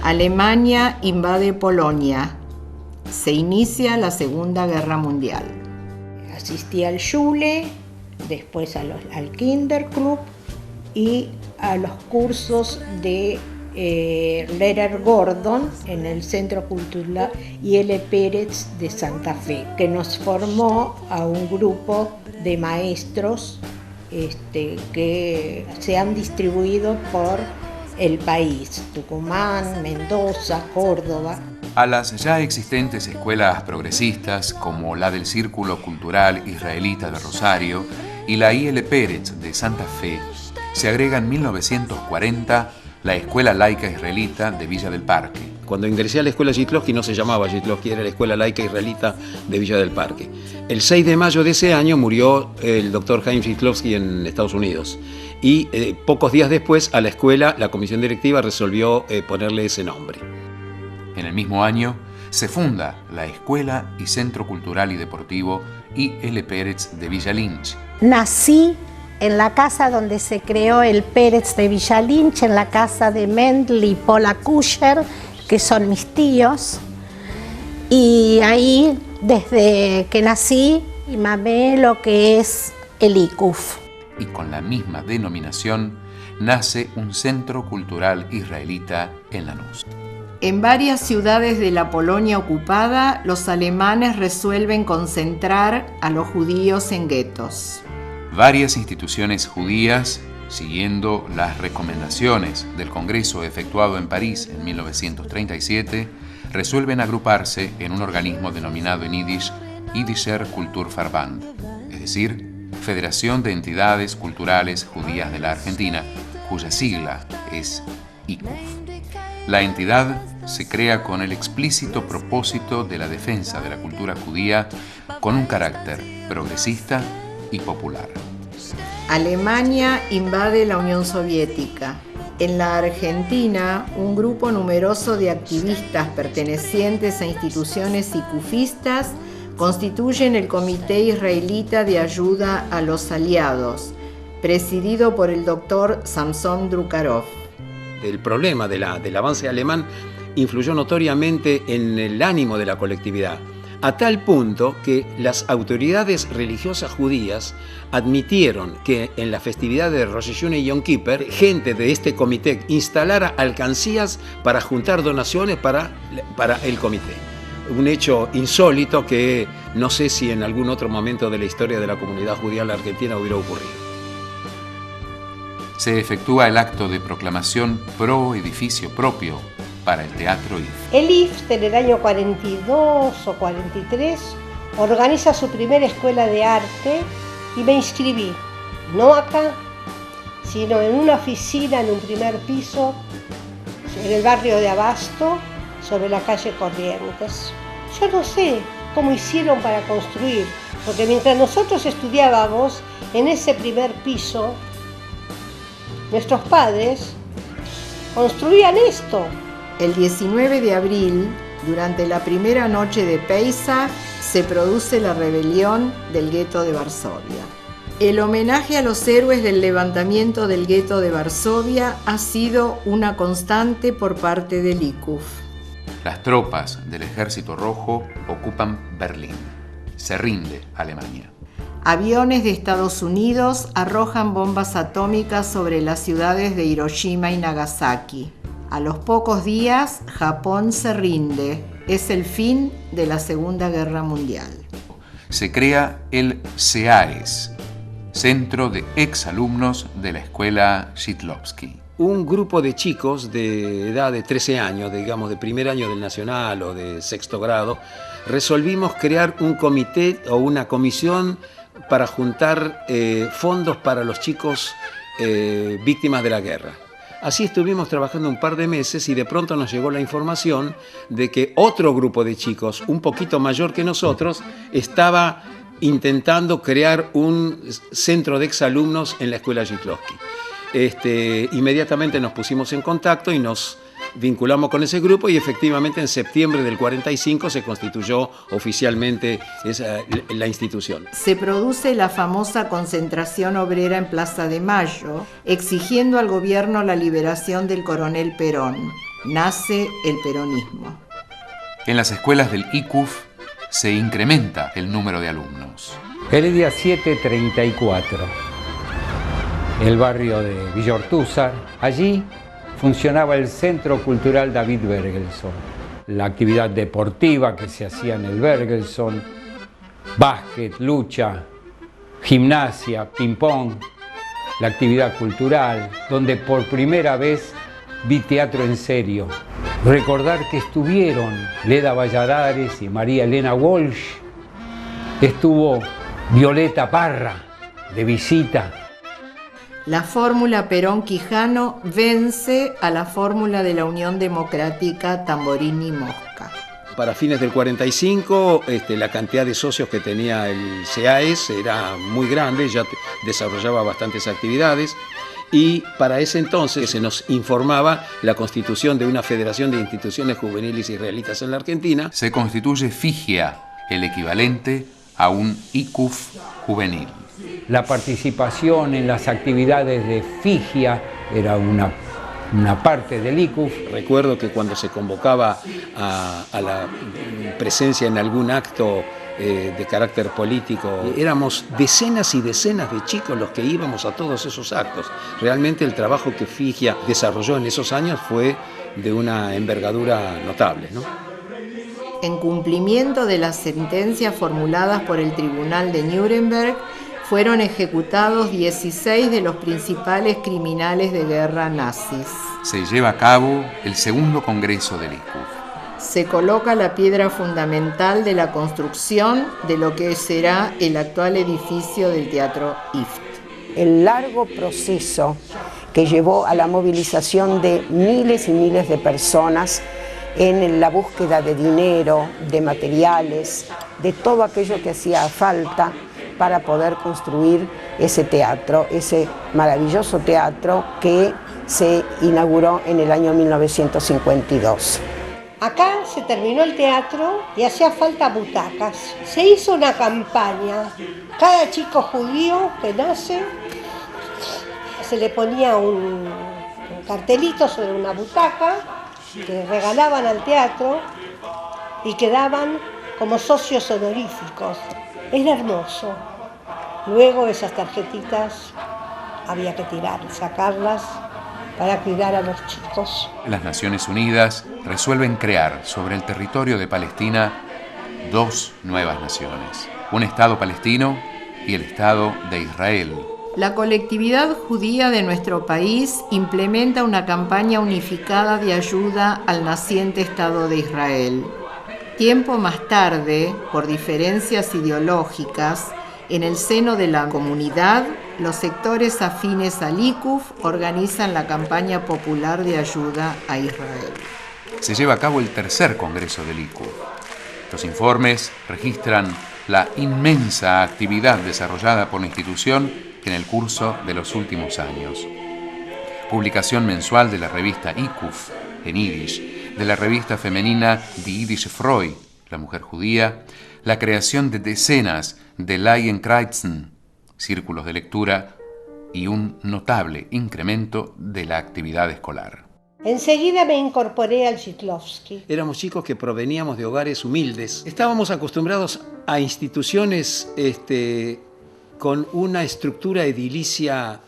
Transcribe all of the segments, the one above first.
Alemania invade Polonia. Se inicia la Segunda Guerra Mundial. Asistí al Schule, después al Kinderclub y a los cursos de Lehrer Gordon en el Centro Cultural I.L. Pérez de Santa Fe, que nos formó a un grupo de maestros que se han distribuido por el país, Tucumán, Mendoza, Córdoba. A las ya existentes escuelas progresistas como la del Círculo Cultural Israelita de Rosario y la I.L. Pérez de Santa Fe se agrega en 1940 la Escuela Laica Israelita de Villa del Parque. Cuando ingresé a la escuela Shklovsky no se llamaba Shklovsky, era la Escuela Laica Israelita de Villa del Parque. El 6 de mayo de ese año murió el doctor Chaim Shklovsky en Estados Unidos y pocos días después a la escuela la comisión directiva resolvió ponerle ese nombre. En el mismo año se funda la Escuela y Centro Cultural y Deportivo I.L. Pérez de Villa Lynch. Nací en la casa donde se creó el Pérez de Villa Lynch, en la casa de Mendel y Paula Kusher, que son mis tíos. Y ahí, desde que nací, mamé lo que es el ICUF. Y con la misma denominación nace un Centro Cultural Israelita en Lanús. En varias ciudades de la Polonia ocupada, los alemanes resuelven concentrar a los judíos en guetos. Varias instituciones judías, siguiendo las recomendaciones del Congreso efectuado en París en 1937, resuelven agruparse en un organismo denominado en Yiddish Yiddischer Kulturverband, es decir, Federación de Entidades Culturales Judías de la Argentina, cuya sigla es ICUF. La entidad se crea con el explícito propósito de la defensa de la cultura judía con un carácter progresista y popular. Alemania invade la Unión Soviética. En la Argentina, un grupo numeroso de activistas pertenecientes a instituciones icufistas constituyen el Comité Israelita de Ayuda a los Aliados, presidido por el doctor Samson Drukarov. El problema del avance alemán influyó notoriamente en el ánimo de la colectividad, a tal punto que las autoridades religiosas judías admitieron que en la festividad de Rosh Hashanah y Yom Kippur, gente de este comité instalara alcancías para juntar donaciones para el comité. Un hecho insólito que no sé si en algún otro momento de la historia de la comunidad judía en la Argentina hubiera ocurrido. Se efectúa el acto de proclamación pro edificio propio para el Teatro IF. El IF, en el año 42 o 43, organiza su primera escuela de arte y me inscribí, no acá, sino en una oficina en un primer piso, en el barrio de Abasto, sobre la calle Corrientes. Yo no sé cómo hicieron para construir, porque mientras nosotros estudiábamos en ese primer piso, nuestros padres construían esto. El 19 de abril, durante la primera noche de Pesach, se produce la rebelión del gueto de Varsovia. El homenaje a los héroes del levantamiento del gueto de Varsovia ha sido una constante por parte del ICUF. Las tropas del Ejército Rojo ocupan Berlín. Se rinde Alemania. Aviones de Estados Unidos arrojan bombas atómicas sobre las ciudades de Hiroshima y Nagasaki. A los pocos días, Japón se rinde. Es el fin de la Segunda Guerra Mundial. Se crea el CEAES, Centro de Exalumnos de la Escuela Shklovsky. Un grupo de chicos de edad de 13 años, digamos de primer año del Nacional o de sexto grado, resolvimos crear un comité o una comisión para juntar fondos para los chicos víctimas de la guerra. Así estuvimos trabajando un par de meses y de pronto nos llegó la información de que otro grupo de chicos, un poquito mayor que nosotros, estaba intentando crear un centro de exalumnos en la escuela Shklovsky. Inmediatamente nos pusimos en contacto y nos vinculamos con ese grupo y efectivamente en septiembre del 45 se constituyó oficialmente la institución. Se produce la famosa concentración obrera en Plaza de Mayo, exigiendo al gobierno la liberación del coronel Perón. Nace el peronismo. En las escuelas del ICUF se incrementa el número de alumnos. Heredia 734, el barrio de Villa Ortúzar. Allí funcionaba el Centro Cultural David Bergelson. La actividad deportiva que se hacía en el Bergelson, básquet, lucha, gimnasia, ping-pong, la actividad cultural, donde por primera vez vi teatro en serio. Recordar que estuvieron Leda Valladares y María Elena Walsh, estuvo Violeta Parra de visita. La fórmula Perón-Quijano vence a la fórmula de la Unión Democrática Tamborini-Mosca. Para fines del 45, la cantidad de socios que tenía el CAES era muy grande, ya desarrollaba bastantes actividades. Y para ese entonces se nos informaba la constitución de una federación de instituciones juveniles israelitas en la Argentina. Se constituye FIGIA, el equivalente a un ICUF juvenil. La participación en las actividades de FIGIA era una parte del ICUF. Recuerdo que cuando se convocaba a la presencia en algún acto de carácter político, éramos decenas y decenas de chicos los que íbamos a todos esos actos. Realmente el trabajo que FIGIA desarrolló en esos años fue de una envergadura notable, ¿no? En cumplimiento de las sentencias formuladas por el Tribunal de Nuremberg, fueron ejecutados 16 de los principales criminales de guerra nazis. Se lleva a cabo el segundo congreso del ICUF. Se coloca la piedra fundamental de la construcción de lo que será el actual edificio del Teatro IFT. El largo proceso que llevó a la movilización de miles y miles de personas en la búsqueda de dinero, de materiales, de todo aquello que hacía falta para poder construir ese teatro, ese maravilloso teatro que se inauguró en el año 1952. Acá se terminó el teatro y hacía falta butacas. Se hizo una campaña. Cada chico judío que nace se le ponía un cartelito sobre una butaca que regalaban al teatro y quedaban como socios honoríficos. Era hermoso. Luego esas tarjetitas había que sacarlas para cuidar a los chicos. Las Naciones Unidas resuelven crear sobre el territorio de Palestina dos nuevas naciones, un Estado palestino y el Estado de Israel. La colectividad judía de nuestro país implementa una campaña unificada de ayuda al naciente Estado de Israel. Tiempo más tarde, por diferencias ideológicas, en el seno de la comunidad, los sectores afines al ICUF organizan la campaña popular de ayuda a Israel. Se lleva a cabo el tercer congreso del ICUF. Los informes registran la inmensa actividad desarrollada por la institución en el curso de los últimos años. Publicación mensual de la revista ICUF en Yiddish, de la revista femenina Die Jüdische Frau, la mujer judía, la creación de decenas de Laienkreuzen, círculos de lectura, y un notable incremento de la actividad escolar. Enseguida me incorporé al Shiklovsky. Éramos chicos que proveníamos de hogares humildes. Estábamos acostumbrados a instituciones con una estructura edilicia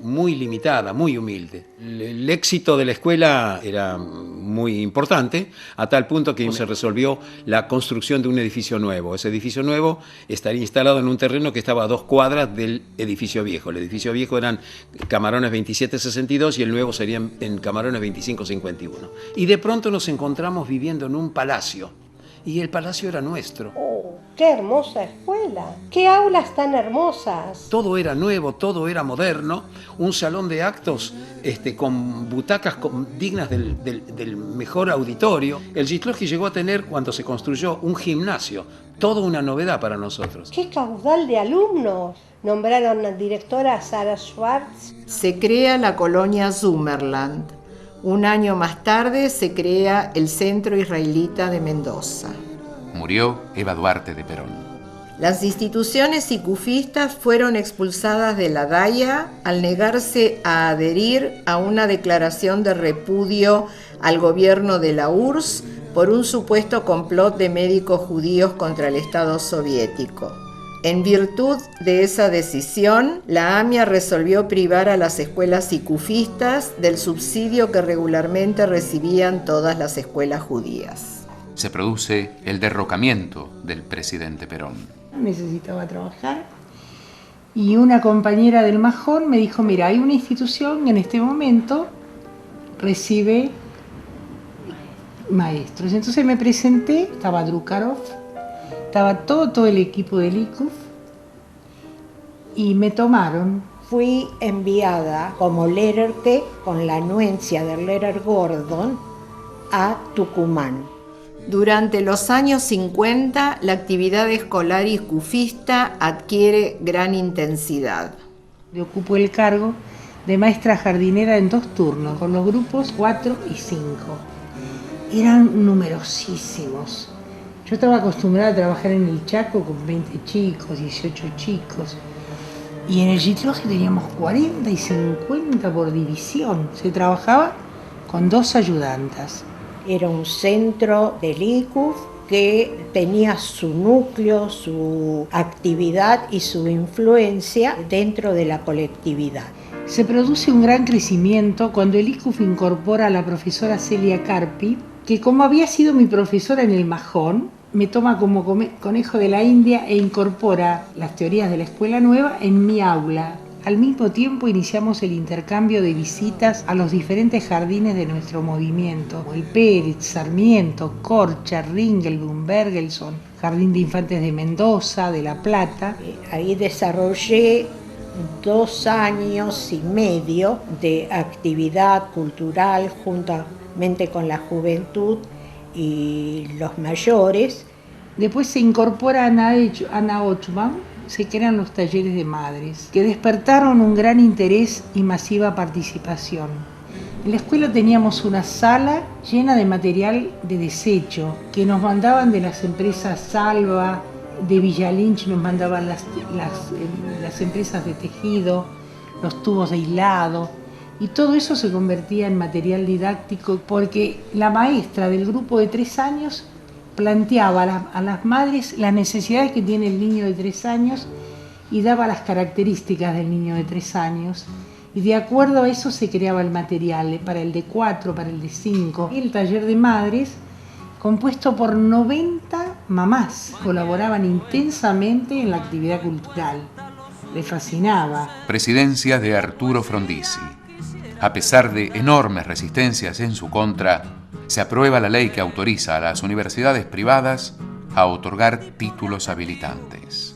muy limitada, muy humilde. El éxito de la escuela era muy importante, a tal punto que se resolvió la construcción de un edificio nuevo. Ese edificio nuevo estaría instalado en un terreno que estaba a 2 cuadras del edificio viejo. El edificio viejo eran Camarones 2762 y el nuevo sería en Camarones 2551. Y de pronto nos encontramos viviendo en un palacio. Y el palacio era nuestro. ¡Oh, qué hermosa escuela! ¡Qué aulas tan hermosas! Todo era nuevo, todo era moderno. Un salón de actos con butacas dignas del mejor auditorio. El Shiklovsky llegó a tener, cuando se construyó, un gimnasio. Toda una novedad para nosotros. ¡Qué caudal de alumnos! Nombraron a directora Sara Schwartz. Se crea la colonia Summerland, Un año más tarde se crea el Centro Israelita de Mendoza. Murió Eva Duarte de Perón. Las instituciones sicufistas fueron expulsadas de la Daya al negarse a adherir a una declaración de repudio al gobierno de la URSS por un supuesto complot de médicos judíos contra el Estado soviético. En virtud de esa decisión, la AMIA resolvió privar a las escuelas sicufistas del subsidio que regularmente recibían todas las escuelas judías. Se produce el derrocamiento del presidente Perón. Necesitaba trabajar y una compañera del Majón me dijo, mira, hay una institución que en este momento recibe maestros. Entonces me presenté, estaba Drukarov, estaba todo el equipo del ICUF y me tomaron. Fui enviada como Lererte con la anuencia del Lerer Gordon a Tucumán. Durante los años 50, la actividad escolar iscufista adquiere gran intensidad. Le ocupo el cargo de maestra jardinera en 2 turnos, con los grupos 4 y 5. Eran numerosísimos. Yo estaba acostumbrada a trabajar en el Chaco con 20 chicos, 18 chicos. Y en el Gitloje teníamos 40 y 50 por división. Se trabajaba con 2 ayudantas. Era un centro del ICUF que tenía su núcleo, su actividad y su influencia dentro de la colectividad. Se produce un gran crecimiento cuando el ICUF incorpora a la profesora Celia Carpi, que como había sido mi profesora en el Majón, me toma como conejo de la India e incorpora las teorías de la escuela nueva en mi aula. Al mismo tiempo iniciamos el intercambio de visitas a los diferentes jardines de nuestro movimiento, como el Pérez, Sarmiento, Corcha, Ringelblum, Bergelson, Jardín de Infantes de Mendoza, de La Plata. Ahí desarrollé 2 años y medio de actividad cultural juntamente con la juventud y los mayores. Después se incorpora Ana Ochman, se crean los talleres de madres, que despertaron un gran interés y masiva participación. En la escuela teníamos una sala llena de material de desecho, que nos mandaban de las empresas Salva, de Villalinch nos mandaban las empresas de tejido, los tubos de hilado, y todo eso se convertía en material didáctico porque la maestra del grupo de 3 años planteaba a las madres las necesidades que tiene el niño de 3 años y daba las características del niño de 3 años. Y de acuerdo a eso se creaba el material para el de 4, para el de 5. Y el taller de madres, compuesto por 90 mamás, colaboraban intensamente en la actividad cultural. Les fascinaba. Presidencia de Arturo Frondizi. A pesar de enormes resistencias en su contra, se aprueba la ley que autoriza a las universidades privadas a otorgar títulos habilitantes.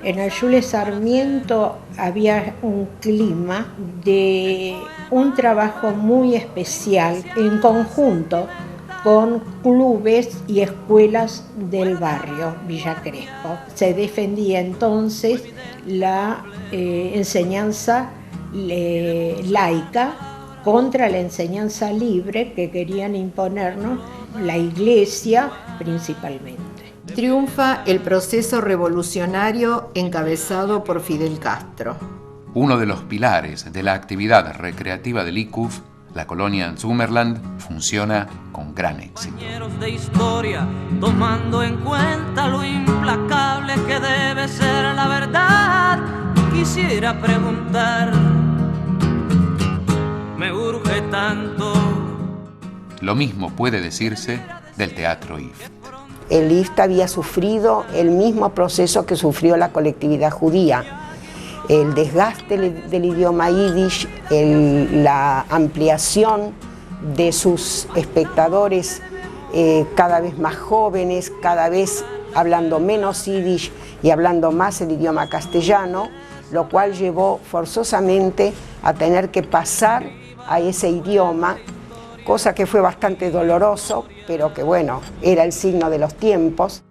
En el Jules Sarmiento había un clima de un trabajo muy especial en conjunto con clubes y escuelas del barrio Villa Crespo. Se defendía entonces la enseñanza laica contra la enseñanza libre que querían imponernos la Iglesia principalmente. Triunfa el proceso revolucionario encabezado por Fidel Castro. Uno de los pilares de la actividad recreativa del ICUF, la colonia en Summerland, funciona con gran éxito. De historia, tomando en cuenta lo implacable que debe ser la verdad, quisiera preguntar, me urge tanto. Lo mismo puede decirse del Teatro IFT. El IFT había sufrido el mismo proceso que sufrió la colectividad judía. El desgaste del idioma yiddish, la ampliación de sus espectadores cada vez más jóvenes, cada vez hablando menos yiddish y hablando más el idioma castellano, lo cual llevó forzosamente a tener que pasar a ese idioma, cosa que fue bastante doloroso, pero que bueno, era el signo de los tiempos.